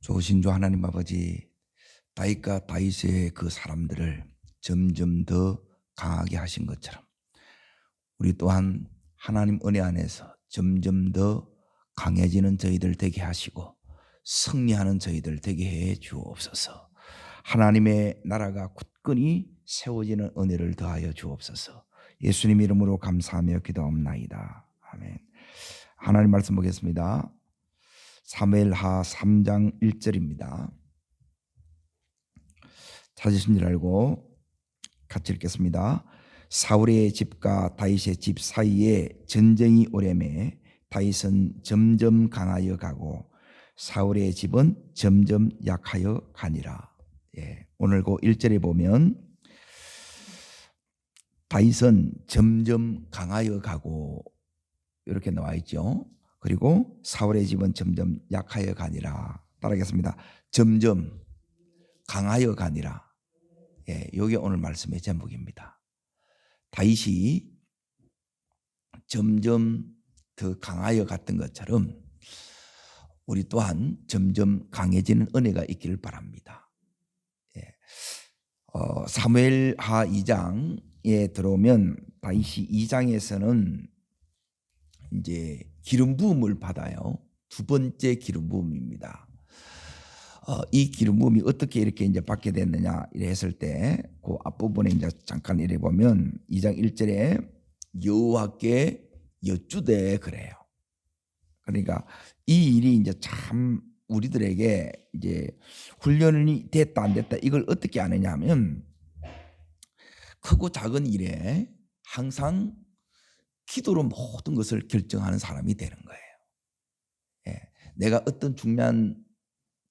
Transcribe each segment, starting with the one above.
조신주 하나님 아버지, 다윗과 다윗의 그 사람들을 점점 더 강하게 하신 것처럼 우리 또한 하나님 은혜 안에서 점점 더 강해지는 저희들 되게 하시고 승리하는 저희들 되게 해 주옵소서. 하나님의 나라가 굳건히 세워지는 은혜를 더하여 주옵소서. 예수님 이름으로 감사하며 기도합나이다. 아멘. 하나님 말씀 보겠습니다. 사무엘하 3장 1절입니다. 찾으신 줄 알고 같이 읽겠습니다. 사울의 집과 다윗의 집 사이에 전쟁이 오래매 다윗은 점점 강하여 가고 사울의 집은 점점 약하여 가니라. 오늘 그 1절에 보면 다윗은 점점 강하여 가고 이렇게 나와 있죠. 그리고 사울의 집은 점점 약하여 가니라. 따라하겠습니다. 점점 강하여 가니라. 이게 오늘 말씀의 제목입니다. 다윗이 점점 더 강하여 갔던 것처럼 우리 또한 점점 강해지는 은혜가 있기를 바랍니다. 사무엘하 2장에 들어오면 다윗이 2장에서는 이제 기름 부음을 받아요. 두 번째 기름 부음입니다. 이 기름 부음이 어떻게 이렇게 이제 받게 됐느냐 이래 했을 때 그 앞부분에 이제 잠깐 이래 보면 2장 1절에 여호와께 여쭈되 그래요. 그러니까 이 일이 이제 참 우리들에게 이제 훈련이 됐다 안 됐다 이걸 어떻게 아느냐 하면 크고 작은 일에 항상 기도로 모든 것을 결정하는 사람이 되는 거예요. 내가 어떤 중요한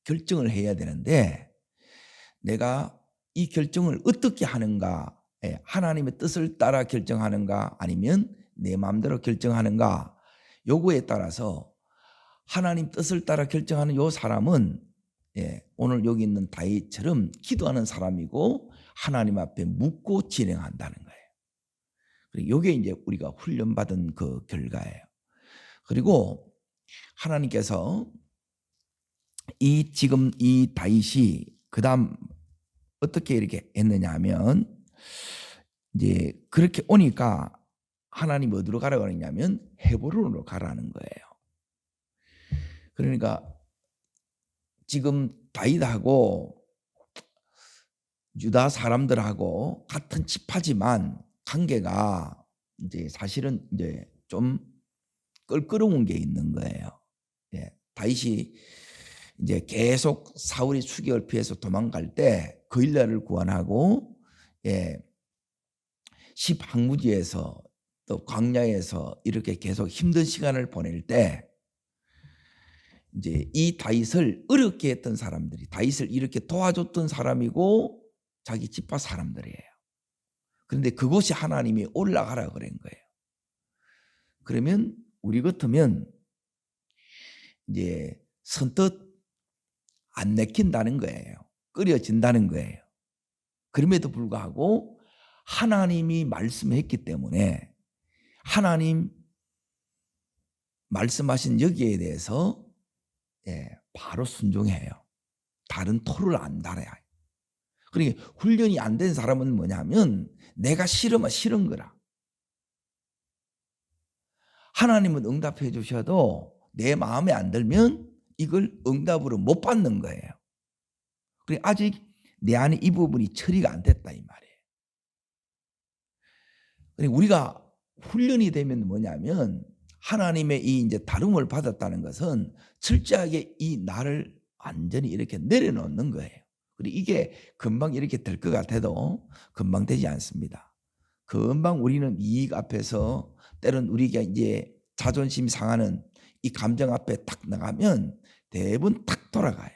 결정을 해야 되는데 내가 이 결정을 어떻게 하는가, 하나님의 뜻을 따라 결정하는가 아니면 내 마음대로 결정하는가, 요거에 따라서 하나님 뜻을 따라 결정하는 요 사람은 오늘 여기 있는 다윗처럼 기도하는 사람이고 하나님 앞에 묻고 진행한다는 거예요. 그리고 요게 이제 우리가 훈련받은 그 결과예요. 그리고 하나님께서 지금 이 다윗이 그다음 어떻게 이렇게 했느냐 하면 이제 그렇게 오니까 하나님 어디로 가라고 하느냐면 헤브론으로 가라는 거예요. 그러니까 지금 다윗하고 유다 사람들하고 같은 지파지만 관계가 이제 사실은 이제 좀 껄끄러운 게 있는 거예요. 다윗이 이제 계속 사울이 추격을 피해서 도망갈 때 그 일날을 구원하고 10항무지에서 또 광야에서 이렇게 계속 힘든 시간을 보낼 때 이제 이 다윗을 어렵게 했던 사람들이 다윗을 이렇게 도와줬던 사람이고 자기 지파 사람들이에요. 그런데 그곳이 하나님이 올라가라 그런 거예요. 그러면 우리 같으면 이제 선뜻 안 내킨다는 거예요. 끓여진다는 거예요. 그럼에도 불구하고 하나님이 말씀했기 때문에 하나님 말씀하신 여기에 대해서 바로 순종해요. 다른 토를 안 달아요. 그러니까 훈련이 안 된 사람은 뭐냐면 내가 싫으면 싫은 거라. 하나님은 응답해 주셔도 내 마음에 안 들면 이걸 응답으로 못 받는 거예요. 그래 아직 내 안에 이 부분이 처리가 안 됐다 이 말이에요. 그래 우리가 훈련이 되면 뭐냐면 하나님의 이 이제 다름을 받았다는 것은 철저하게 이 나를 완전히 이렇게 내려놓는 거예요. 그리고 이게 금방 이렇게 될 것 같아도 금방 되지 않습니다. 금방 우리는 이익 앞에서 때론 우리가 이제 자존심 상하는 이 감정 앞에 딱 나가면 대부분 탁 돌아가요.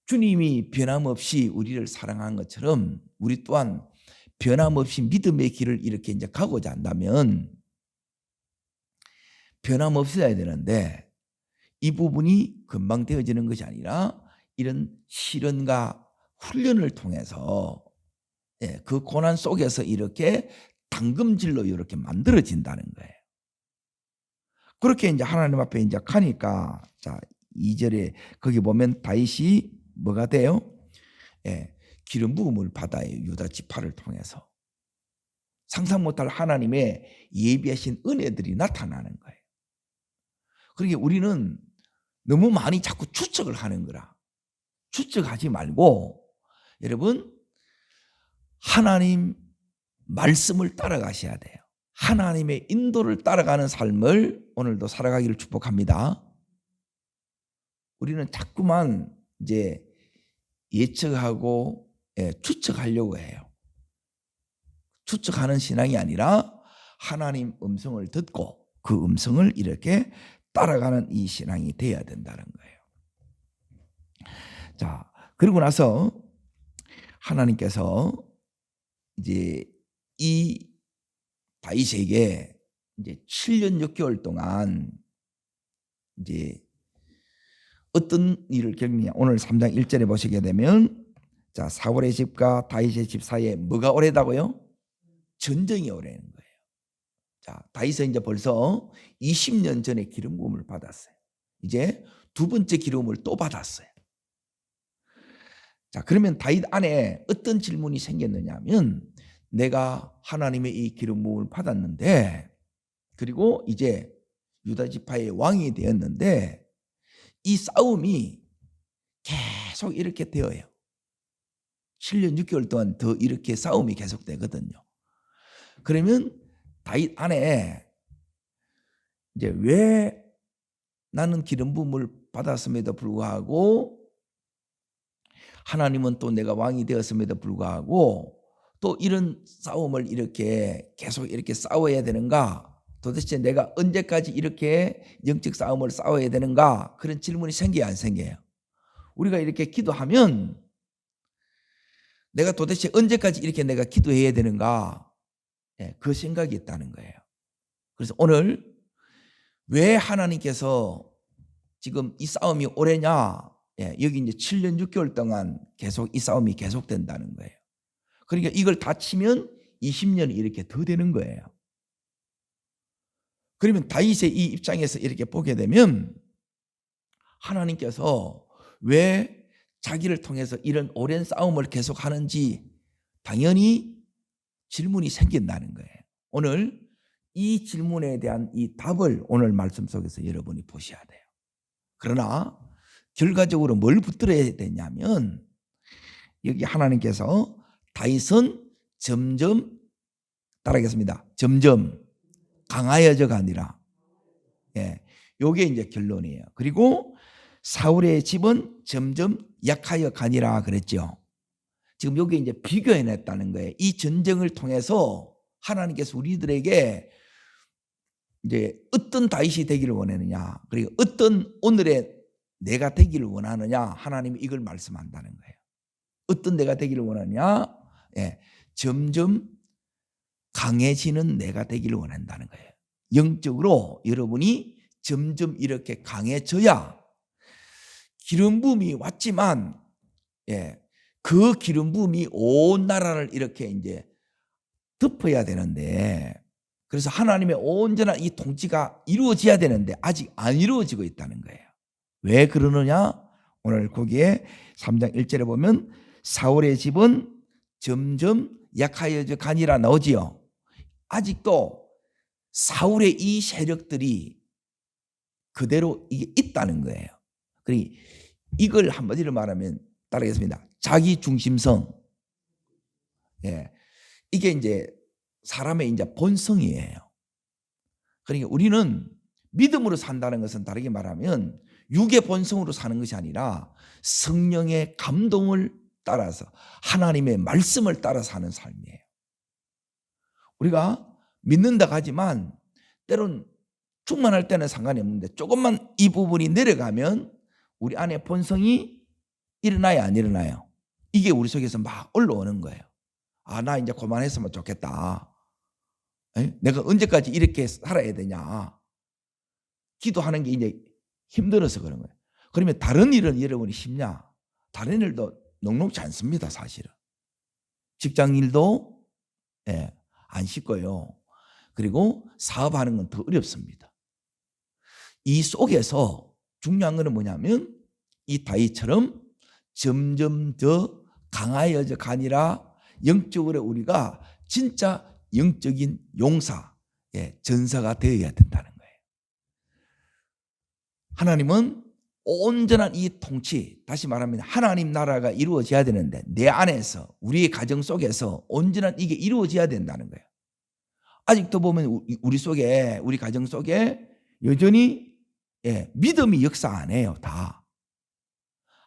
주님이 변함없이 우리를 사랑한 것처럼 우리 또한 변함없이 믿음의 길을 이렇게 이제 가고자 한다면 변함없이 해야 되는데 이 부분이 금방 되어지는 것이 아니라 이런 시련과 훈련을 통해서 그 고난 속에서 이렇게 당금질로 이렇게 만들어진다는 거예요. 그렇게 이제 하나님 앞에 이제 가니까 자 2절에 거기 보면 다윗이 뭐가 돼요? 예, 기름 부음을 받아요. 유다 지파를 통해서. 상상 못할 하나님의 예비하신 은혜들이 나타나는 거예요. 그러니까 우리는 너무 많이 자꾸 추측을 하는 거라. 추측하지 말고 여러분 하나님 말씀을 따라가셔야 돼요. 하나님의 인도를 따라가는 삶을 오늘도 살아가기를 축복합니다. 우리는 자꾸만 이제 예측하고 추측하려고 해요. 추측하는 신앙이 아니라 하나님 음성을 듣고 그 음성을 이렇게 따라가는 이 신앙이 되어야 된다는 거예요. 자, 그러고 나서 하나님께서 이제 이 다윗에게 이제 7년 6개월 동안 이제 어떤 일을 겪느냐. 오늘 3장 1절에 보시게 되면 자, 사울의 집과 다윗의 집 사이에 뭐가 오래다고요? 전쟁이 오래는 거예요. 자, 다윗은 이제 벌써 20년 전에 기름 부음을 받았어요. 이제 두 번째 기름을 또 받았어요. 자, 그러면 다윗 안에 어떤 질문이 생겼느냐 하면 내가 하나님의 이 기름 부음을 받았는데 그리고 이제 유다 지파의 왕이 되었는데 이 싸움이 계속 이렇게 되어요. 7년 6개월 동안 더 이렇게 싸움이 계속되거든요. 그러면 다윗 안에 이제 왜 나는 기름 부음을 받았음에도 불구하고 하나님은 또 내가 왕이 되었음에도 불구하고 또 이런 싸움을 이렇게 계속 이렇게 싸워야 되는가? 도대체 내가 언제까지 이렇게 영적 싸움을 싸워야 되는가? 그런 질문이 생겨야 안 생겨요? 우리가 이렇게 기도하면 내가 도대체 언제까지 이렇게 내가 기도해야 되는가? 그 생각이 있다는 거예요. 그래서 오늘 왜 하나님께서 지금 이 싸움이 오래냐? 여기 이제 7년 6개월 동안 계속 이 싸움이 계속된다는 거예요. 그러니까 이걸 다 치면 20년이 이렇게 더 되는 거예요. 그러면 다윗의 이 입장에서 이렇게 보게 되면 하나님께서 왜 자기를 통해서 이런 오랜 싸움을 계속하는지 당연히 질문이 생긴다는 거예요. 오늘 이 질문에 대한 이 답을 오늘 말씀 속에서 여러분이 보셔야 돼요. 그러나 결과적으로 뭘 붙들어야 되냐면 여기 하나님께서 다윗은 점점 따라하겠습니다. 점점 강하여져가 아니라 요게 이제 결론이에요. 그리고 사울의 집은 점점 약하여 가니라 그랬죠. 지금 여기 이제 비교해냈다는 거예요. 이 전쟁을 통해서 하나님께서 우리들에게 이제 어떤 다윗이 되기를 원하느냐, 그리고 어떤 오늘의 내가 되기를 원하느냐, 하나님이 이걸 말씀한다는 거예요. 어떤 내가 되기를 원하느냐, 점점 강해지는 내가 되기를 원한다는 거예요. 영적으로 여러분이 점점 이렇게 강해져야 기름 부음이 왔지만 그 기름 부음이 온 나라를 이렇게 이제 덮어야 되는데, 그래서 하나님의 온전한 이 통치가 이루어져야 되는데 아직 안 이루어지고 있다는 거예요. 왜 그러느냐? 오늘 거기에 3장 1절에 보면 사울의 집은 점점 약하여져 가니라 나오지요. 아직도 사울의 이 세력들이 그대로 이게 있다는 거예요. 그러니 이걸 한마디로 말하면 따르겠습니다. 자기 중심성. 이게 이제 사람의 이제 본성이에요. 그러니까 우리는 믿음으로 산다는 것은 다르게 말하면 육의 본성으로 사는 것이 아니라 성령의 감동을 따라서 하나님의 말씀을 따라 사는 삶이에요. 우리가 믿는다 하지만 때론 충만할 때는 상관이 없는데 조금만 이 부분이 내려가면 우리 안에 본성이 일어나야 안 일어나요? 이게 우리 속에서 막 올라오는 거예요. 아, 나 이제 그만했으면 좋겠다. 내가 언제까지 이렇게 살아야 되냐. 기도하는 게 이제 힘들어서 그런 거예요. 그러면 다른 일은 여러분이 쉽냐? 다른 일도 녹록지 않습니다, 사실은. 직장 일도 안 쉽고요. 그리고 사업하는 건 더 어렵습니다. 이 속에서 중요한 것은 뭐냐면 이 다윗처럼 점점 더 강하여져 가니라 영적으로 우리가 진짜 영적인 용사, 전사가 되어야 된다는 거예요. 하나님은 온전한 이 통치, 다시 말하면 하나님 나라가 이루어져야 되는데 내 안에서 우리의 가정 속에서 온전한 이게 이루어져야 된다는 거예요. 아직도 보면 우리 속에, 우리 가정 속에 여전히 믿음이 역사 안 해요. 다.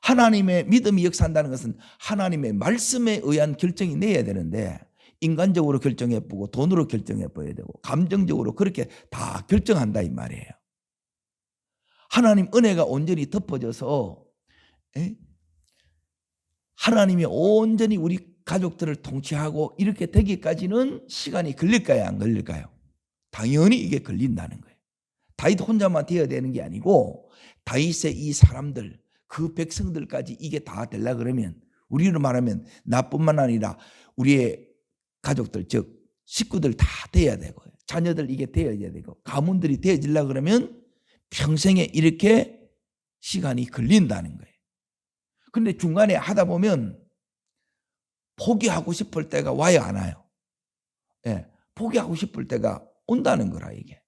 하나님의 믿음이 역사한다는 것은 하나님의 말씀에 의한 결정이 내야 되는데 인간적으로 결정해보고 돈으로 결정해봐야 되고 감정적으로 그렇게 다 결정한다 이 말이에요. 하나님 은혜가 온전히 덮어져서 하나님이 온전히 우리 가족들을 통치하고 이렇게 되기까지는 시간이 걸릴까요? 안 걸릴까요? 당연히 이게 걸린다는 거예요. 다윗 혼자만 되어야 되는 게 아니고 다윗의 이 사람들, 그 백성들까지 이게 다 되려고 그러면 우리로 말하면 나뿐만 아니라 우리의 가족들, 즉 식구들 다 돼야 되고 자녀들 이게 되어야 되고 가문들이 되어지려고 그러면 평생에 이렇게 시간이 걸린다는 거예요. 근데 중간에 하다 보면 포기하고 싶을 때가 와요, 안 와요? 포기하고 싶을 때가 온다는 거라 이게.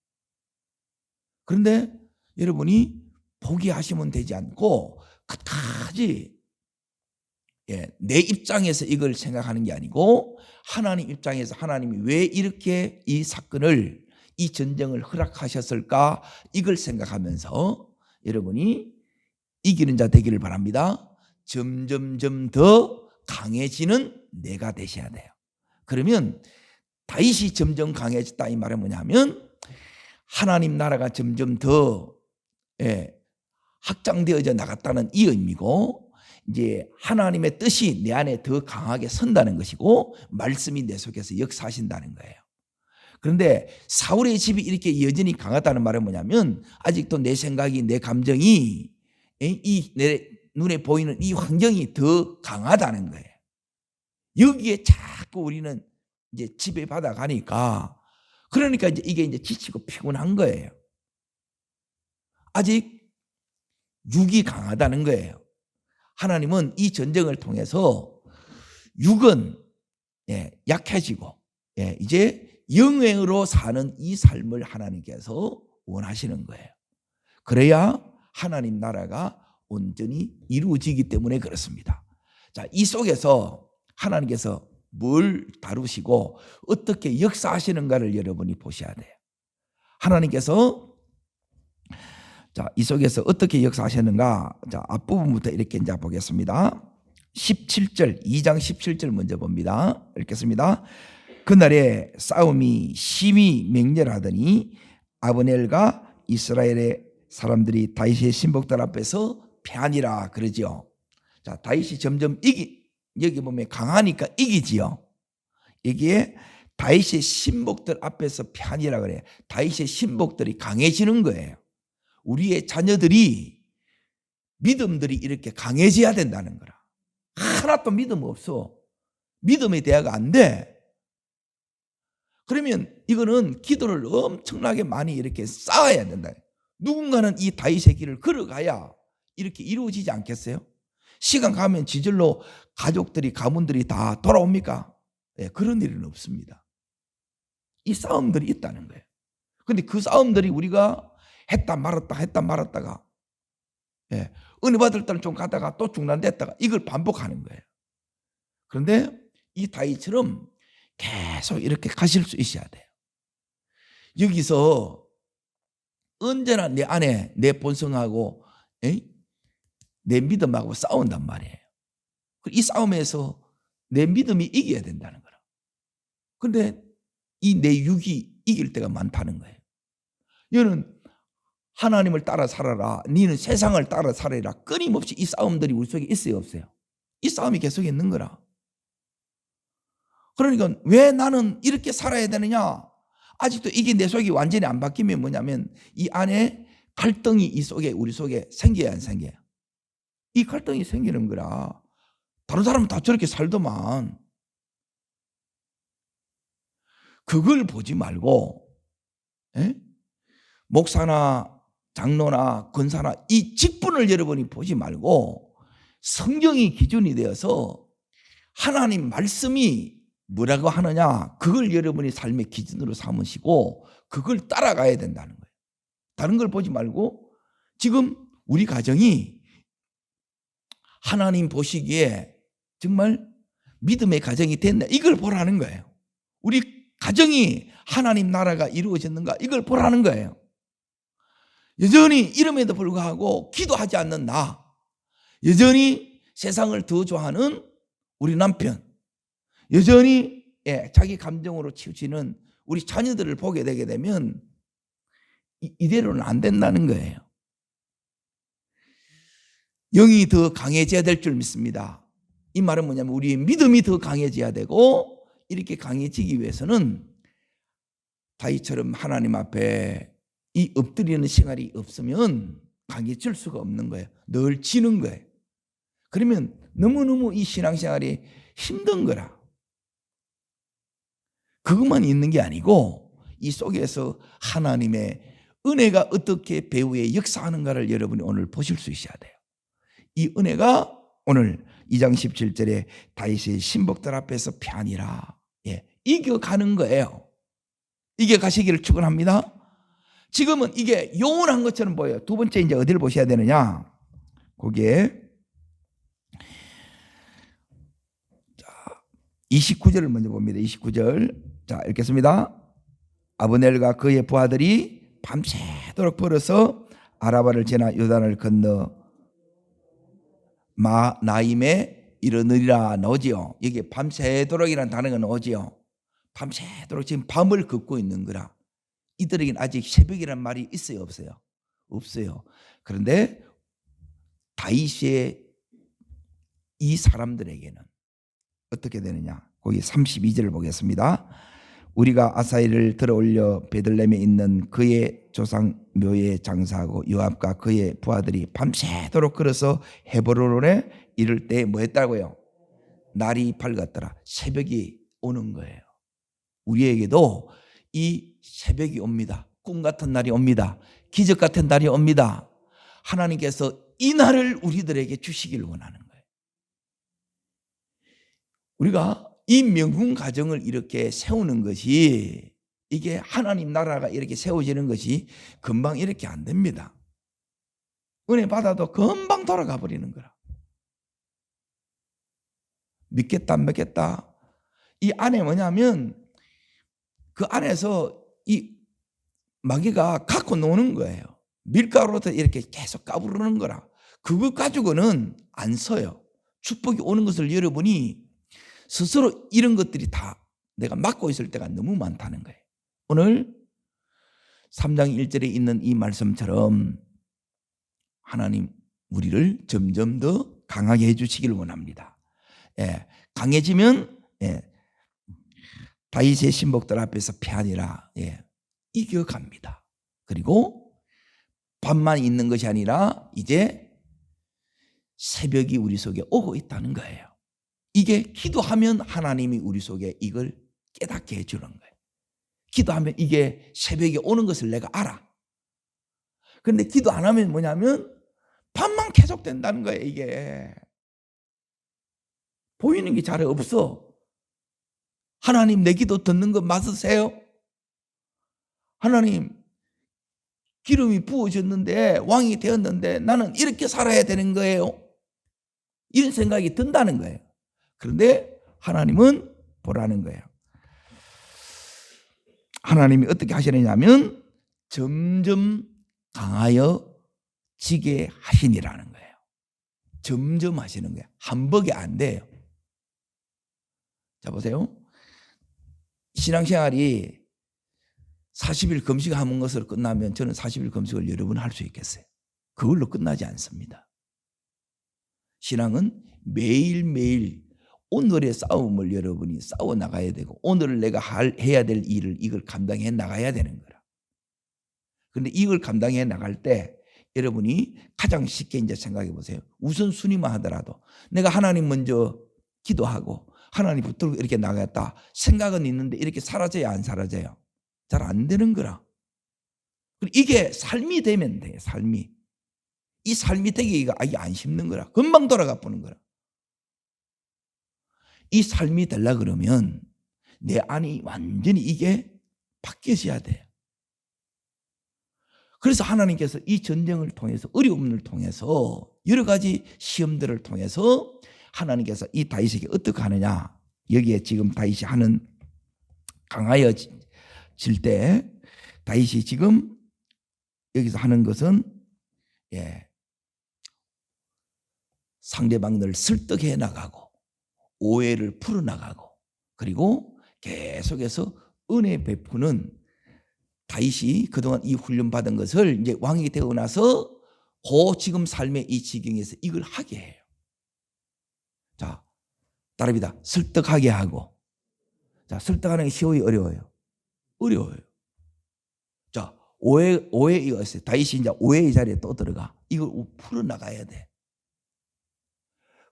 그런데 여러분이 포기하시면 되지 않고 끝까지 내 입장에서 이걸 생각하는 게 아니고 하나님 입장에서 하나님이 왜 이렇게 이 사건을, 이 전쟁을 허락하셨을까 이걸 생각하면서 여러분이 이기는 자 되기를 바랍니다. 점점점 더 강해지는 내가 되셔야 돼요. 그러면 다윗이 점점 강해졌다 이 말은 뭐냐면 하나님 나라가 점점 더 확장되어져 나갔다는 이 의미고 이제 하나님의 뜻이 내 안에 더 강하게 선다는 것이고 말씀이 내 속에서 역사하신다는 거예요. 그런데 사울의 집이 이렇게 여전히 강하다는 말은 뭐냐면 아직도 내 생각이, 내 감정이, 이 내 눈에 보이는 이 환경이 더 강하다는 거예요. 여기에 자꾸 우리는 이제 지배받아 가니까 그러니까 이제 이게 이제 지치고 피곤한 거예요. 아직 육이 강하다는 거예요. 하나님은 이 전쟁을 통해서 육은 약해지고 이제 영행으로 사는 이 삶을 하나님께서 원하시는 거예요. 그래야 하나님 나라가 온전히 이루어지기 때문에 그렇습니다. 자, 이 속에서 하나님께서 뭘 다루시고 어떻게 역사하시는가를 여러분이 보셔야 돼요. 하나님께서 자, 이 속에서 어떻게 역사하셨는가? 자, 앞부분부터 이렇게 이제 보겠습니다. 17절, 2장 17절 먼저 봅니다. 읽겠습니다. 그날에 싸움이 심히 맹렬하더니 아브넬과 이스라엘의 사람들이 다윗의 신복들 앞에서 패하니라 그러죠. 자, 다윗이 점점 여기 보면 강하니까 이기지요. 여기에 다윗의 신복들 앞에서 패하니라 그래요. 다윗의 신복들이 강해지는 거예요. 우리의 자녀들이 믿음들이 이렇게 강해져야 된다는 거라. 하나도 믿음 없어. 믿음의 대화가 안 돼. 그러면 이거는 기도를 엄청나게 많이 이렇게 쌓아야 된다. 누군가는 이 다윗의 길을 걸어가야 이렇게 이루어지지 않겠어요? 시간 가면 지절로 가족들이, 가문들이 다 돌아옵니까? 그런 일은 없습니다. 이 싸움들이 있다는 거예요. 그런데 그 싸움들이 우리가 했다 말았다가 은혜 받을 때는 좀 가다가 또 중단됐다가 이걸 반복하는 거예요. 그런데 이 다윗처럼 계속 이렇게 가실 수 있어야 돼요. 여기서 언제나 내 안에 내 본성하고 내 믿음하고 싸운단 말이에요. 이 싸움에서 내 믿음이 이겨야 된다는 거라. 그런데 이 내 육이 이길 때가 많다는 거예요. 얘는 하나님을 따라 살아라, 니는 세상을 따라 살아라. 끊임없이 이 싸움들이 우리 속에 있어요, 없어요? 이 싸움이 계속 있는 거라. 그러니까 왜 나는 이렇게 살아야 되느냐? 아직도 이게 내 속이 완전히 안 바뀌면 뭐냐면 이 안에 갈등이 이 속에, 우리 속에 생겨야 안 생겨요? 이 갈등이 생기는 거라. 다른 사람은 다 저렇게 살더만. 그걸 보지 말고 목사나 장로나 권사나 이 직분을 여러분이 보지 말고 성경이 기준이 되어서 하나님 말씀이 뭐라고 하느냐, 그걸 여러분이 삶의 기준으로 삼으시고 그걸 따라가야 된다는 거예요. 다른 걸 보지 말고 지금 우리 가정이 하나님 보시기에 정말 믿음의 가정이 됐나, 이걸 보라는 거예요. 우리 가정이 하나님 나라가 이루어졌는가, 이걸 보라는 거예요. 여전히 이름에도 불구하고 기도하지 않는 나, 여전히 세상을 더 좋아하는 우리 남편, 여전히 자기 감정으로 치우치는 우리 자녀들을 보게 되게 되면 이대로는 안 된다는 거예요. 영이 더 강해져야 될 줄 믿습니다. 이 말은 뭐냐면 우리의 믿음이 더 강해져야 되고, 이렇게 강해지기 위해서는 다윗처럼 하나님 앞에 이 엎드리는 시간이 없으면 강해질 수가 없는 거예요. 늘 지는 거예요. 그러면 너무너무 이 신앙생활이 힘든 거라. 그것만 있는 게 아니고 이 속에서 하나님의 은혜가 어떻게 배후에 역사하는가를 여러분이 오늘 보실 수 있어야 돼요. 이 은혜가 오늘 2장 17절에 다윗의 신복들 앞에서 편이라, 이겨가는 거예요. 이겨가시기를 축원합니다. 지금은 이게 영원한 것처럼 보여요. 두 번째 이제 어디를 보셔야 되느냐, 거기에 29절을 먼저 봅니다. 29절. 자, 읽겠습니다. 아브넬과 그의 부하들이 밤새도록 벌어서 아라바를 지나 요단을 건너 마나임에 이르느리라 나오지요. 여기 밤새도록이라는 단어가 나오지요. 밤새도록 지금 밤을 걷고 있는 거라. 이들에게는 아직 새벽이라는 말이 있어요, 없어요? 없어요. 그런데 다윗의 이 사람들에게는 어떻게 되느냐, 거기 32절을 보겠습니다. 우리가 아사엘을 들어올려 베들레헴에 있는 그의 조상 묘에 장사하고 요압과 그의 부하들이 밤새도록 걸어서 헤브론에 이를 때 뭐 했다고요? 날이 밝았더라. 새벽이 오는 거예요. 우리에게도 이 새벽이 옵니다. 꿈 같은 날이 옵니다. 기적 같은 날이 옵니다. 하나님께서 이 날을 우리들에게 주시기를 원하는 거예요. 우리가 이 명분 가정을 이렇게 세우는 것이, 이게 하나님 나라가 이렇게 세워지는 것이 금방 이렇게 안 됩니다. 은혜 받아도 금방 돌아가 버리는 거라. 믿겠다 안 믿겠다, 이 안에 뭐냐면 그 안에서 이 마귀가 갖고 노는 거예요. 밀가루로 이렇게 계속 까부르는 거라. 그거 가지고는 안 서요. 축복이 오는 것을 여러분이 스스로 이런 것들이 다 내가 막고 있을 때가 너무 많다는 거예요. 오늘 3장 1절에 있는 이 말씀처럼 하나님 우리를 점점 더 강하게 해주시기를 원합니다. 강해지면 다윗의 신복들 앞에서 편이라 이겨갑니다. 그리고 밤만 있는 것이 아니라 이제 새벽이 우리 속에 오고 있다는 거예요. 이게 기도하면 하나님이 우리 속에 이걸 깨닫게 해주는 거예요. 기도하면 이게 새벽에 오는 것을 내가 알아. 그런데 기도 안 하면 뭐냐면 밤만 계속된다는 거예요. 이게 보이는 게 잘 없어. 하나님 내 기도 듣는 거 맞으세요? 하나님 기름이 부어졌는데 왕이 되었는데 나는 이렇게 살아야 되는 거예요? 이런 생각이 든다는 거예요. 그런데 하나님은 보라는 거예요. 하나님이 어떻게 하시느냐면 점점 강하여 지게 하시니라는 거예요. 점점 하시는 거예요. 한 번에 안 돼요. 자, 보세요. 신앙생활이 40일 금식하는 것으로 끝나면 저는 40일 금식을 여러 번 할 수 있겠어요. 그걸로 끝나지 않습니다. 신앙은 매일매일 오늘의 싸움을 여러분이 싸워 나가야 되고, 오늘 내가 해야 될 일을 이걸 감당해 나가야 되는 거라. 그런데 이걸 감당해 나갈 때 여러분이 가장 쉽게 이제 생각해 보세요. 우선순위만 하더라도 내가 하나님 먼저 기도하고 하나님 붙들고 이렇게 나갔다 생각은 있는데 이렇게 사라져야 안 사라져요? 잘 안 되는 거라. 이게 삶이 되면 돼. 삶이. 이 삶이 되기가 아예 안 쉽는 거라. 금방 돌아가 보는 거라. 이 삶이 되려 그러면 내 안이 완전히 이게 바뀌어져야 돼. 그래서 하나님께서 이 전쟁을 통해서, 어려움을 통해서, 여러 가지 시험들을 통해서 하나님께서 이 다윗에게 어떻게 하느냐. 여기에 지금 다윗이 하는, 강하여질 때 다윗이 지금 여기서 하는 것은 상대방을 설득해 나가고 오해를 풀어나가고, 그리고 계속해서 은혜 베푸는, 다윗이 그동안 이 훈련 받은 것을 이제 왕이 되고 나서 지금 삶의 이 지경에서 이걸 하게 해요. 자, 따라합니다. 설득하게 하고. 자, 설득하는 게 쉬워요, 어려워요? 어려워요. 자, 오해 이거 있어요. 다윗이 이제 오해의 자리에 또 들어가. 이걸 풀어나가야 돼.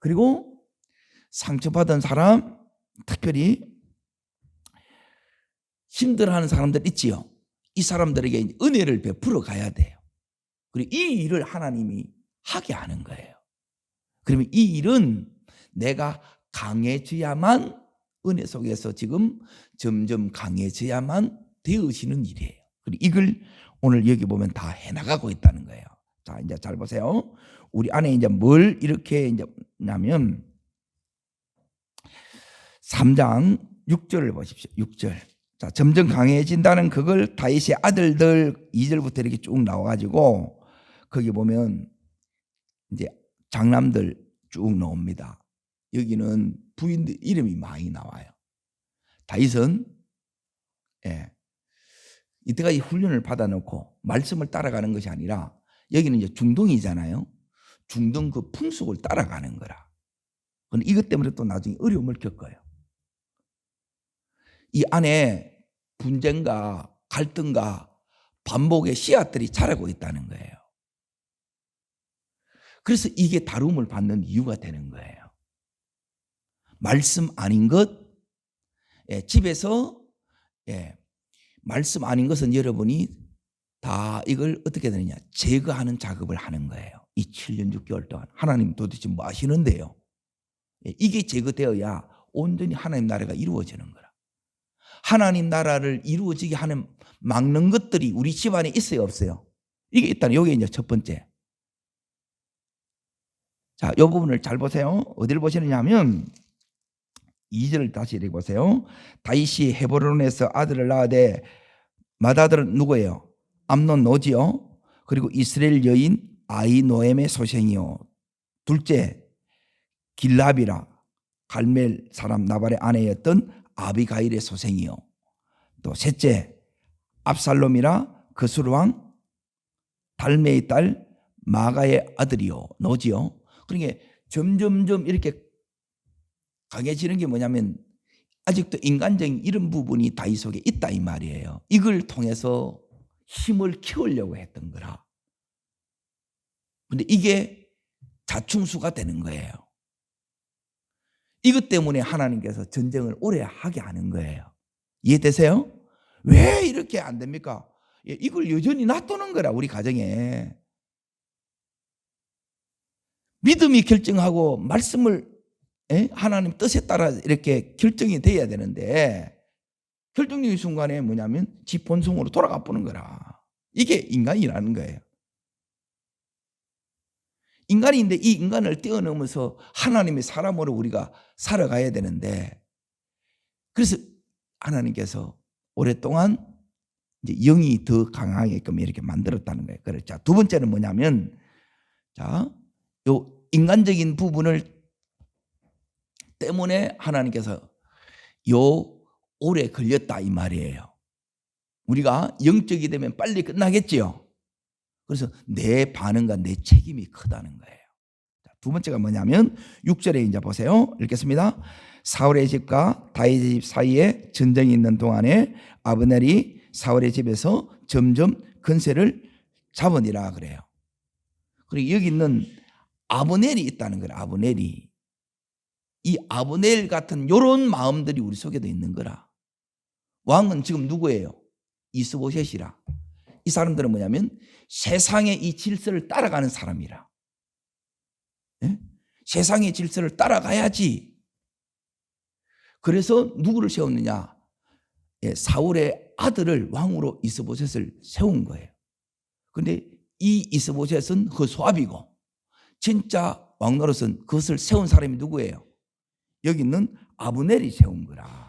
그리고 상처받은 사람, 특별히 힘들어하는 사람들 있지요. 이 사람들에게 은혜를 베풀어 가야 돼요. 그리고 이 일을 하나님이 하게 하는 거예요. 그러면 이 일은 내가 강해져야만, 은혜 속에서 지금 점점 강해져야만 되어지는 일이에요. 그리고 이걸 오늘 여기 보면 다 해나가고 있다는 거예요. 자, 이제 잘 보세요. 우리 안에 이제 뭘 이렇게 이제 냐면 3장 6절을 보십시오. 6절. 자, 점점 강해진다는 그걸 다윗의 아들들 2절부터 이렇게 쭉 나와가지고 거기 보면 이제 장남들 쭉 나옵니다. 여기는 부인들 이름이 많이 나와요. 다윗은 이때까지 훈련을 받아놓고 말씀을 따라가는 것이 아니라 여기는 이제 중동이잖아요. 중동 그 풍속을 따라가는 거라. 그런데 이것 때문에 또 나중에 어려움을 겪어요. 이 안에 분쟁과 갈등과 반복의 씨앗들이 자라고 있다는 거예요. 그래서 이게 다rum을 받는 이유가 되는 거예요. 말씀 아닌 것, 집에서 말씀 아닌 것은 여러분이 다 이걸 어떻게 되느냐, 제거하는 작업을 하는 거예요. 이 7년 6개월 동안 하나님 도대체 뭐 하시는데요? 이게 제거되어야 온전히 하나님 나라가 이루어지는 거라. 하나님 나라를 이루어지게 하는 막는 것들이 우리 집안에 있어요, 없어요? 이게 일단 여기 이제 첫 번째. 자, 이 부분을 잘 보세요. 어디를 보시느냐 하면 2절을 다시 이렇게 보세요. 다윗이 헤브론에서 아들을 낳으되 맏아들은 누구예요? 암논 노지요. 그리고 이스라엘 여인 아히노엠의 소생이요. 둘째 길랍이라 갈멜 사람 나발의 아내였던 아비가일의 소생이요. 또 셋째 압살롬이라 그술 왕 달메의 딸 마가의 아들이요. 노지요. 그러니까 점점점 이렇게 강해지는 게 뭐냐면 아직도 인간적인 이런 부분이 다윗 속에 있다 이 말이에요. 이걸 통해서 힘을 키우려고 했던 거라. 근데 이게 자충수가 되는 거예요. 이것 때문에 하나님께서 전쟁을 오래 하게 하는 거예요. 이해되세요? 왜 이렇게 안 됩니까? 이걸 여전히 놔두는 거라. 우리 가정에 믿음이 결정하고 말씀을 하나님 뜻에 따라 이렇게 결정이 돼야 되는데 결정적인 순간에 뭐냐면 지 본성으로 돌아가 보는 거라. 이게 인간이라는 거예요. 인간인데 이 인간을 뛰어넘어서 하나님의 사람으로 우리가 살아가야 되는데, 그래서 하나님께서 오랫동안 이제 영이 더 강하게끔 이렇게 만들었다는 거예요. 그래서 자, 두 번째는 뭐냐면, 자, 요 인간적인 부분을 때문에 하나님께서 오래 걸렸다 이 말이에요. 우리가 영적이 되면 빨리 끝나겠지요. 그래서 내 반응과 내 책임이 크다는 거예요. 두 번째가 뭐냐면 6절에 이제 보세요. 읽겠습니다. 사울의 집과 다윗의 집 사이에 전쟁이 있는 동안에 아브넬이 사울의 집에서 점점 권세를 잡으니라 그래요. 그리고 여기 있는 아브넬이 있다는 거예요. 아브넬이. 이 아브넬 같은 이런 마음들이 우리 속에도 있는 거라. 왕은 지금 누구예요? 이스보셋이라. 이 사람들은 뭐냐면 세상의 이 질서를 따라가는 사람이라. 예? 세상의 질서를 따라가야지. 그래서 누구를 세웠느냐? 예, 사울의 아들을 왕으로 이스보셋을 세운 거예요. 그런데 이 이스보셋은 허수아비고 진짜 왕노릇은 그것을 세운 사람이 누구예요? 여기 있는 아브넬이 세운 거라.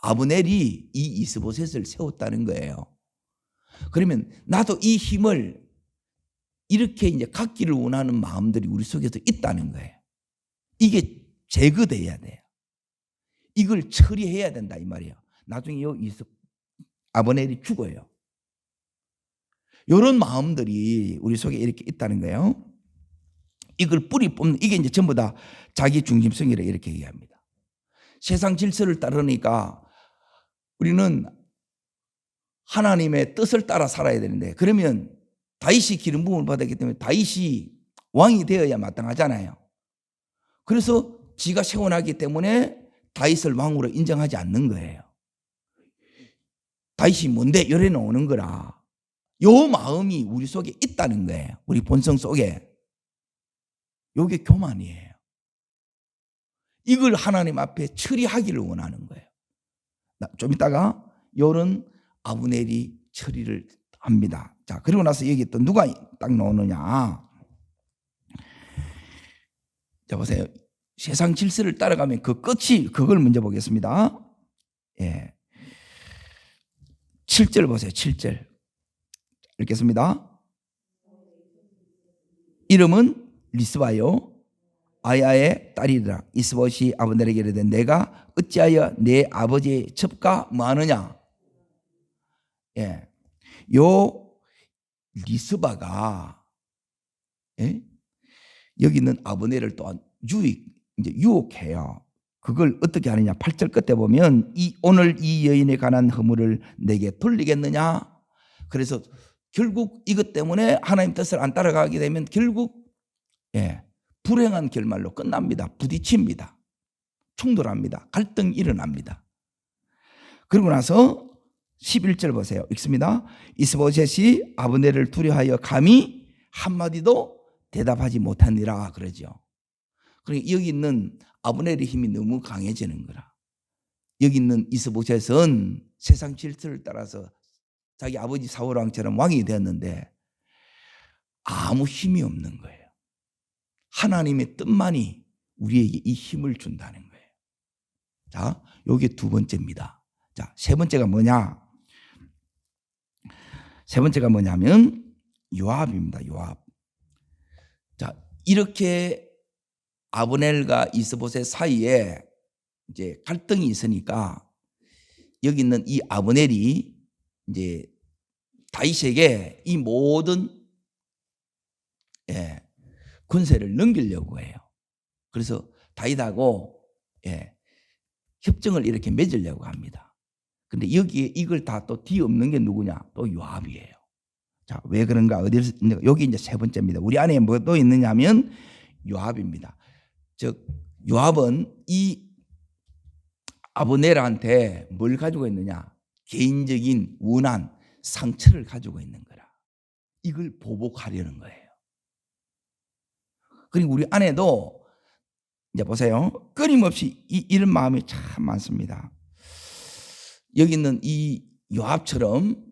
아브넬이 이 이스보셋을 세웠다는 거예요. 그러면 나도 이 힘을 이렇게 이제 갖기를 원하는 마음들이 우리 속에서 있다는 거예요. 이게 제거돼야 돼요. 이걸 처리해야 된다 이 말이에요. 나중에 아브넬이 죽어요. 이런 마음들이 우리 속에 이렇게 있다는 거예요. 이걸 뿌리 뽑는, 이게 이제 전부 다 자기 중심성이라 이렇게 얘기합니다. 세상 질서를 따르니까 우리는 하나님의 뜻을 따라 살아야 되는데, 그러면 다윗이 기름 부음을 받았기 때문에 다윗이 왕이 되어야 마땅하잖아요. 그래서 지가 세워놨기 때문에 다윗을 왕으로 인정하지 않는 거예요. 다윗이 뭔데 열에 나오는 거라. 요 마음이 우리 속에 있다는 거예요. 우리 본성 속에. 요게 교만이에요. 이걸 하나님 앞에 처리하기를 원하는 거예요. 좀 이따가 요런 아브넬이 처리를 합니다. 자, 그리고 나서 여기 또 누가 딱 나오느냐. 자, 보세요. 세상 질서를 따라가면 그 끝이, 그걸 먼저 보겠습니다. 예. 7절 보세요. 7절. 읽겠습니다. 이름은 리스바요. 아야의 딸이라. 이스봇이 아브넬에게 이르되 내가 어찌하여 내 아버지의 첩과 뭐하느냐. 예. 요 리스바가, 예? 여기 있는 아브넬을 또한 유혹해요. 그걸 어떻게 하느냐. 8절 끝에 보면 오늘 이 여인에 관한 허물을 내게 돌리겠느냐. 그래서 결국 이것 때문에 하나님 뜻을 안 따라가게 되면 결국 불행한 결말로 끝납니다. 부딪힙니다. 충돌합니다. 갈등이 일어납니다. 그리고 나서 11절 보세요. 읽습니다. 이스보셋이 아브넬을 두려워하여 감히 한마디도 대답하지 못하니라 그러죠. 그러니까 여기 있는 아브넬의 힘이 너무 강해지는 거라. 여기 있는 이스보셋은 세상 질서를 따라서 자기 아버지 사울 왕처럼 왕이 되었는데 아무 힘이 없는 거예요. 하나님의 뜻만이 우리에게 이 힘을 준다는 거예요. 자, 요게 두 번째입니다. 자, 세 번째가 뭐냐? 세 번째가 뭐냐면 요압입니다. 요압. 자, 이렇게 아브넬과 이스보셋 사이에 이제 갈등이 있으니까 여기 있는 이 아브넬이 이제 다윗에게 이 모든 권세를 넘기려고 해요. 그래서 다윗하고 협정을 이렇게 맺으려고 합니다. 근데 여기에 이걸 다 또 뒤엎는 게 누구냐? 또 요압이에요. 자, 왜 그런가? 어디서, 여기 이제 세 번째입니다. 우리 안에 뭐도 있느냐면 요압입니다. 즉, 요압은 이 아브넬한테 뭘 가지고 있느냐? 개인적인 원한, 상처를 가지고 있는 거라. 이걸 보복하려는 거예요. 그리고 우리 안에도 이제 보세요. 끊임없이 이런 마음이 참 많습니다. 여기 있는 이 요압처럼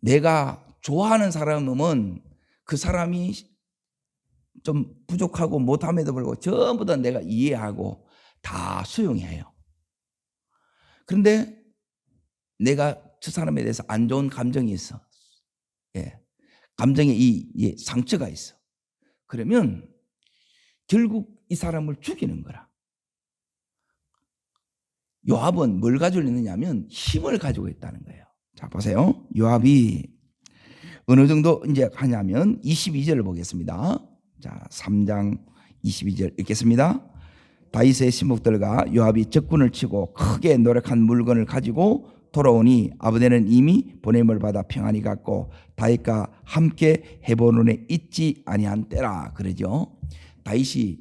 내가 좋아하는 사람은 그 사람이 좀 부족하고 못함에도 불구하고 전부 다 내가 이해하고 다 수용해요. 그런데 내가 저 사람에 대해서 안 좋은 감정이 있어. 감정에 이 상처가 있어. 그러면 결국 이 사람을 죽이는 거라. 요압은 뭘 가지고 있느냐면 힘을 가지고 있다는 거예요. 자, 보세요. 요압이 어느 정도 이제 하냐면 22절을 보겠습니다. 자, 3장 22절 읽겠습니다. 다윗의 신복들과 요압이 적군을 치고 크게 노력한 물건을 가지고 돌아오니 아브넬은 이미 보냄을 받아 평안히 갔고 다윗과 함께 헤브론에 있지 아니한 때라 그러죠. 다윗이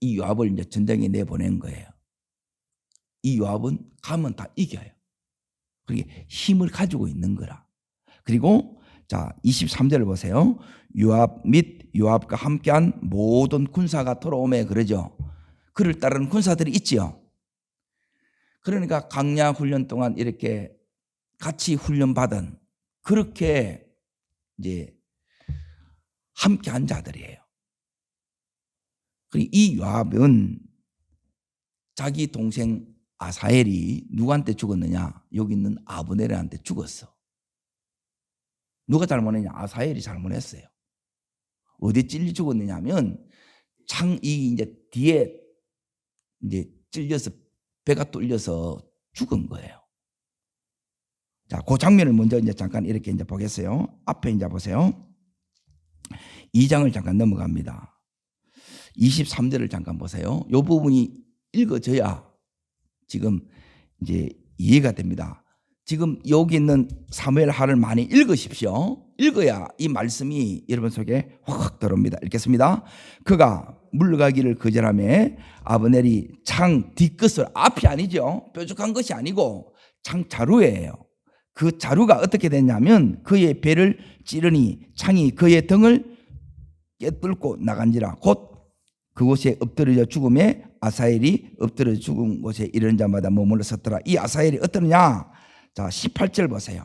이 요압을 이제 전장에 내보낸 거예요. 이 요압은 가면 다 이겨요. 그게 힘을 가지고 있는 거라. 그리고 자 23절을 보세요. 요압 및 요압과 함께한 모든 군사가 돌아오매 그러죠. 그를 따르는 군사들이 있지요. 그러니까 강야 훈련 동안 이렇게 같이 훈련 받은 그렇게 이제 함께한 자들이에요. 그리고 이 요압은 자기 동생 아사엘이 누구한테 죽었느냐? 여기 있는 아브넬한테 죽었어. 누가 잘못했냐? 아사엘이 잘못했어요. 어디 찔려 죽었느냐면 이 이제 뒤에 이제 찔려서 배가 뚫려서 죽은 거예요. 자, 그 장면을 먼저 이제 잠깐 이렇게 이제 보겠어요. 앞에 이제 보세요. 2장을 잠깐 넘어갑니다. 23절을 잠깐 보세요. 이 부분이 읽어져야 지금 이제 이해가 됩니다. 지금 여기 있는 사무엘 하를 많이 읽으십시오. 읽어야 이 말씀이 여러분 속에 확 들어옵니다. 읽겠습니다. 그가 물러가기를 거절하며 아브넬이 창 뒤끝을, 앞이 아니죠. 뾰족한 것이 아니고 창 자루예요. 그 자루가 어떻게 됐냐면 그의 배를 찌르니 창이 그의 등을 깨뚫고 나간지라. 곧 그곳에 엎드려 죽음에 아사엘이 엎드려 죽은 곳에 이른 자마다 머물러 섰더라. 이 아사엘이 어떠느냐? 자, 18절 보세요.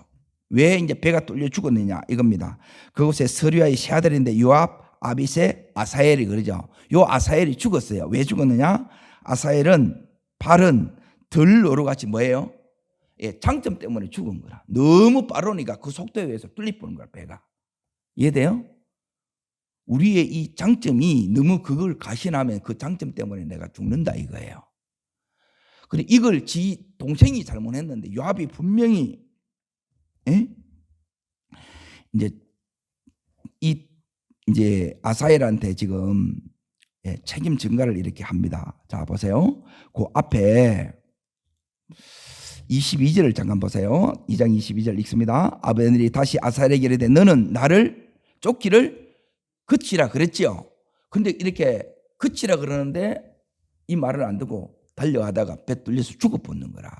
왜 이제 배가 뚫려 죽었느냐? 이겁니다. 그곳에 서류아의 세 아들인데 요압, 아비세, 아사엘이 그러죠. 요 아사엘이 죽었어요. 왜 죽었느냐? 아사엘은 발은 덜 노루같이 뭐예요? 예, 장점 때문에 죽은 거라. 너무 빠르니까 그 속도에 의해서 뚫리는 거야, 배가. 이해돼요? 우리의 이 장점이 너무 그걸 가신하면 그 장점 때문에 내가 죽는다 이거예요. 근데 이걸 지 동생이 잘못했는데 요압이 분명히 이제 아사엘한테 지금 책임 전가를 이렇게 합니다. 자, 보세요. 그 앞에 22절을 잠깐 보세요. 2장 22절 읽습니다. 아브넬이 다시 아사엘에게 이르되 너는 나를 쫓기를 그치라 그랬지요. 근데 이렇게 그치라 그러는데 이 말을 안 듣고 달려가다가 배 뚫려서 죽어버리는 거라.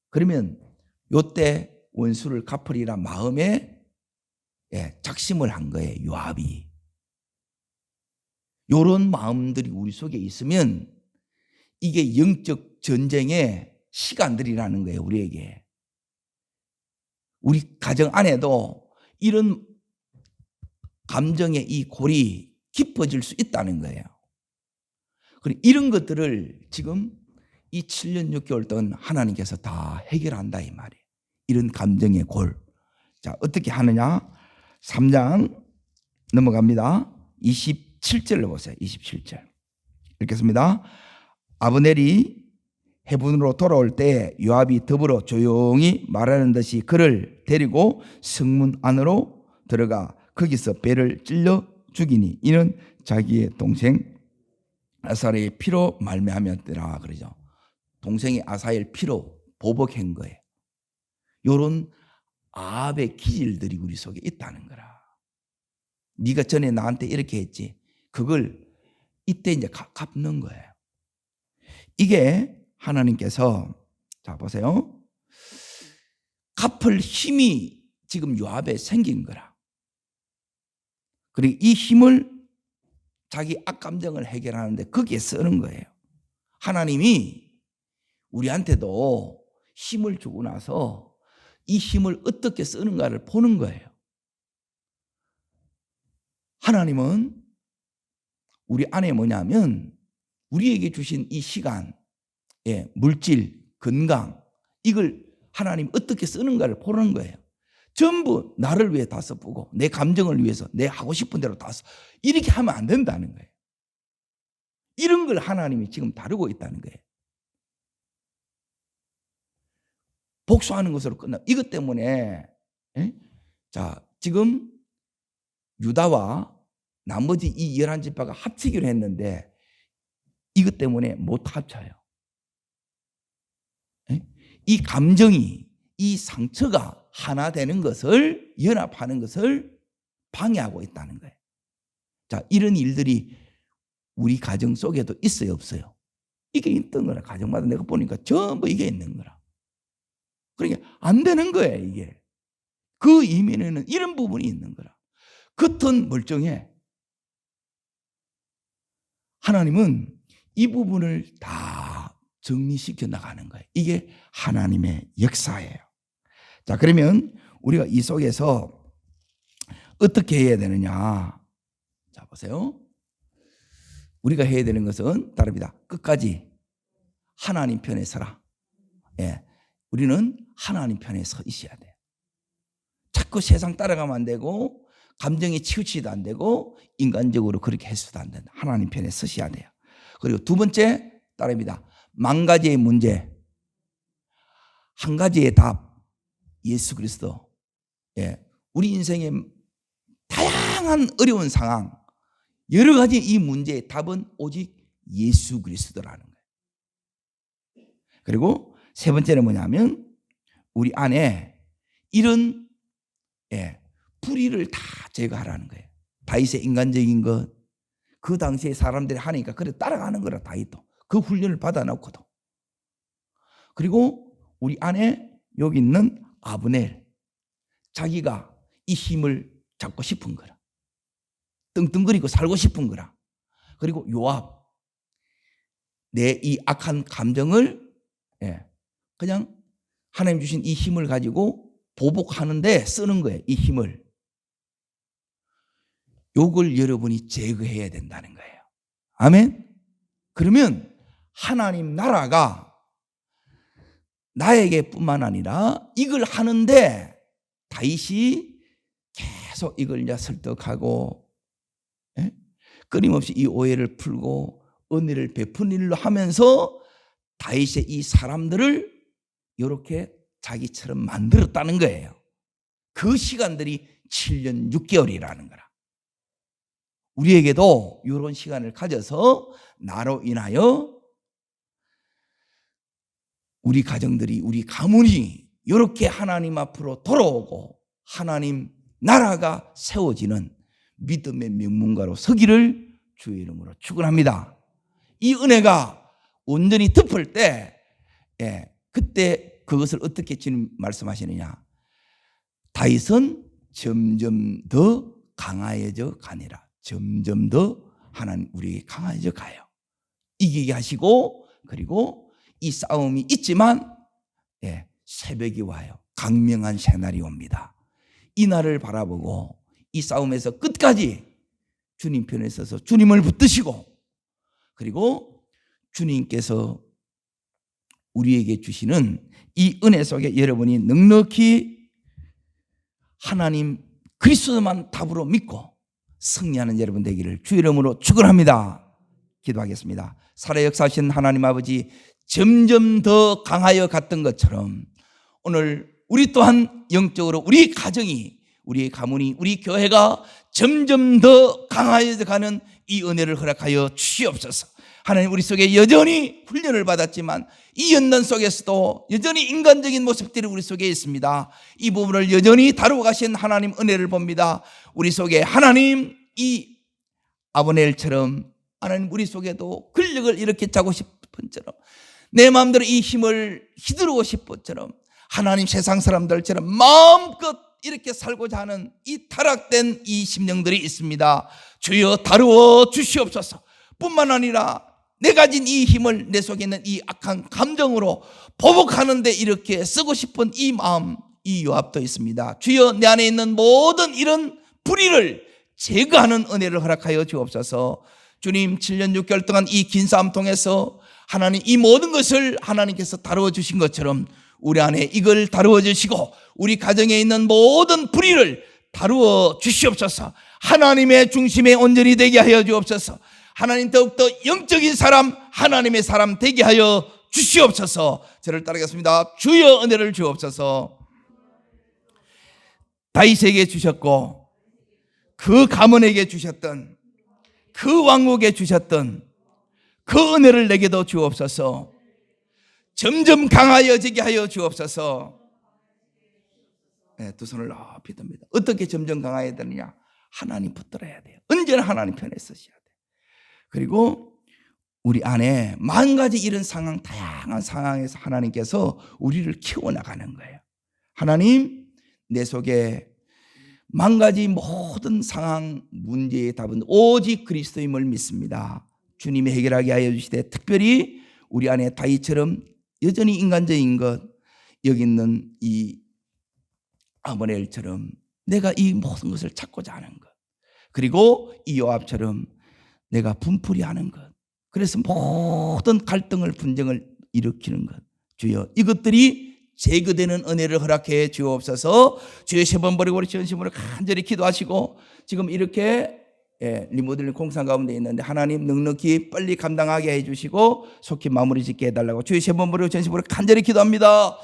그러면 요때 원수를 갚으리라 마음에 작심을 한 거예요. 요압이. 요런 마음들이 우리 속에 있으면 이게 영적 전쟁의 시간들이라는 거예요. 우리에게. 우리 가정 안에도 이런 감정의 이 골이 깊어질 수 있다는 거예요. 그리고 이런 것들을 지금 이 7년 6개월 동안 하나님께서 다 해결한다 이 말이에요. 이런 감정의 골. 자, 어떻게 하느냐? 3장 넘어갑니다. 27절로 보세요. 27절. 읽겠습니다. 아브넬이 헤브론으로 돌아올 때 요압이 더불어 조용히 말하는 듯이 그를 데리고 성문 안으로 들어가 거기서 배를 찔러 죽이니 이는 자기의 동생 아사엘의 피로 말미암았더라 그러죠. 동생이 아사엘 피로 보복한 거예요. 이런 아합의 기질들이 우리 속에 있다는 거라. 네가 전에 나한테 이렇게 했지. 그걸 이때 이제 갚는 거예요. 이게 하나님께서 자 보세요. 갚을 힘이 지금 요압에 생긴 거라. 그리고 이 힘을 자기 악감정을 해결하는데 거기에 쓰는 거예요. 하나님이 우리한테도 힘을 주고 나서 이 힘을 어떻게 쓰는가를 보는 거예요. 하나님은 우리 안에 뭐냐면 우리에게 주신 이 시간, 물질, 건강 이걸 하나님 어떻게 쓰는가를 보는 거예요. 전부 나를 위해 다 써보고 내 감정을 위해서 내 하고 싶은 대로 다 써. 이렇게 하면 안 된다는 거예요. 이런 걸 하나님이 지금 다루고 있다는 거예요. 복수하는 것으로 끝나. 이것 때문에 자 지금 유다와 나머지 이 11지파가 합치기로 했는데 이것 때문에 못 합쳐요. 이 감정이 이 상처가 하나 되는 것을 연합하는 것을 방해하고 있다는 거예요. 자, 이런 일들이 우리 가정 속에도 있어요, 없어요? 이게 있던 거라. 가정마다 내가 보니까 전부 이게 있는 거라. 그러니까 안 되는 거예요, 이게. 그 이면에는 이런 부분이 있는 거라. 겉은 멀쩡해. 하나님은 이 부분을 다 정리시켜 나가는 거예요. 이게 하나님의 역사예요. 자, 그러면 우리가 이 속에서 어떻게 해야 되느냐? 자, 보세요. 우리가 해야 되는 것은 다릅니다. 끝까지 하나님 편에 서라. 예, 우리는 하나님 편에 서 있어야 돼요. 자꾸 세상 따라가면 안 되고, 감정에 치우치도 안 되고, 인간적으로 그렇게 해서도 안 된다. 하나님 편에 서셔야 돼요. 그리고 두 번째 따릅니다. 만 가지의 문제, 한 가지의 답, 예수 그리스도. 예, 우리 인생의 다양한 어려운 상황, 여러 가지 이 문제의 답은 오직 예수 그리스도라는 거예요. 그리고 세 번째는 뭐냐면 우리 안에 이런 불의를 다 제거하라는 거예요. 다윗의 인간적인 것, 그 당시에 사람들이 하니까 그래 따라가는 거라. 다윗도 그 훈련을 받아놓고도. 그리고 우리 안에 여기 있는 아브넬, 자기가 이 힘을 잡고 싶은 거라. 떵떵거리고 살고 싶은 거라. 그리고 요압, 내 이 악한 감정을 그냥 하나님 주신 이 힘을 가지고 보복하는데 쓰는 거예요. 이 힘을. 요걸 여러분이 제거해야 된다는 거예요. 아멘. 그러면 하나님 나라가 나에게 뿐만 아니라 이걸 하는데 다윗이 계속 이걸 이제 설득하고 끊임없이 이 오해를 풀고 은혜를 베푸는 일로 하면서 다윗의 이 사람들을 이렇게 자기처럼 만들었다는 거예요. 그 시간들이 7년 6개월이라는 거라. 우리에게도 이런 시간을 가져서 나로 인하여 우리 가정들이, 우리 가문이 이렇게 하나님 앞으로 돌아오고 하나님 나라가 세워지는 믿음의 명문가로 서기를 주의 이름으로 축원합니다. 이 은혜가 온전히 덮을 때 그때 그것을 어떻게 지금 말씀하시느냐? 다윗은 점점 더 강해져 가니라. 점점 더 하나님 우리에게 강해져 가요. 이기게 하시고, 그리고 이 싸움이 있지만 새벽이 와요. 강명한 새날이 옵니다. 이 날을 바라보고 이 싸움에서 끝까지 주님 편에 서서 주님을 붙드시고, 그리고 주님께서 우리에게 주시는 이 은혜 속에 여러분이 넉넉히 하나님 그리스도만 답으로 믿고 승리하는 여러분 되기를 주의 이름으로 축원합니다. 기도하겠습니다. 살아 역사하신 하나님 아버지, 점점 더 강하여 갔던 것처럼 오늘 우리 또한 영적으로 우리 가정이, 우리 가문이, 우리 교회가 점점 더 강하여 가는 이 은혜를 허락하여 주시옵소서. 하나님, 우리 속에 여전히 훈련을 받았지만 이 연단 속에서도 여전히 인간적인 모습들이 우리 속에 있습니다. 이 부분을 여전히 다루어 가신 하나님 은혜를 봅니다. 우리 속에 하나님 이 아브넬처럼 하나님 우리 속에도 권력을 이렇게 짜고 싶은 처럼, 내 마음대로 이 힘을 휘두르고 싶은 처럼, 하나님 세상 사람들처럼 마음껏 이렇게 살고자 하는 이 타락된 이 심령들이 있습니다. 주여 다루어 주시옵소서. 뿐만 아니라 내 가진 이 힘을 내 속에 있는 이 악한 감정으로 보복하는 데 이렇게 쓰고 싶은 이 마음, 이 요압도 있습니다. 주여 내 안에 있는 모든 이런 불의를 제거하는 은혜를 허락하여 주옵소서. 주님, 7년 6개월 동안 이 긴 싸움 통해서 하나님 이 모든 것을 하나님께서 다루어 주신 것처럼 우리 안에 이걸 다루어 주시고 우리 가정에 있는 모든 불의를 다루어 주시옵소서. 하나님의 중심에 온전히 되게 하여 주옵소서. 하나님 더욱더 영적인 사람, 하나님의 사람 되게 하여 주시옵소서. 저를 따르겠습니다. 주여 은혜를 주옵소서. 다윗에게 주셨고 그 가문에게 주셨던, 그 왕국에 주셨던 그 은혜를 내게도 주옵소서. 점점 강하여지게 하여 주옵소서. 두 손을 높이 듭니다. 어떻게 점점 강해야 되느냐? 하나님 붙들어야 돼요. 언제나 하나님 편에 서셔야 돼요. 그리고 우리 안에 만 가지 이런 상황, 다양한 상황에서 하나님께서 우리를 키워나가는 거예요. 하나님, 내 속에 만 가지 모든 상황, 문제의 답은 오직 그리스도임을 믿습니다. 주님이 해결하게 하여 주시되, 특별히 우리 안에 다윗처럼 여전히 인간적인 것, 여기 있는 이 아므넬처럼 내가 이 모든 것을 찾고자 하는 것, 그리고 이 요압처럼 내가 분풀이 하는 것, 그래서 모든 갈등을, 분쟁을 일으키는 것, 주여 이것들이 제거되는 은혜를 허락해 주옵소서. 주여 세 번 버리고 우리 전심으로 간절히 기도하시고, 지금 이렇게 리모델링 공사 가운데 있는데 하나님 넉넉히 빨리 감당하게 해주시고 속히 마무리 짓게 해달라고 주여 세 번 버리고 전심으로 간절히 기도합니다.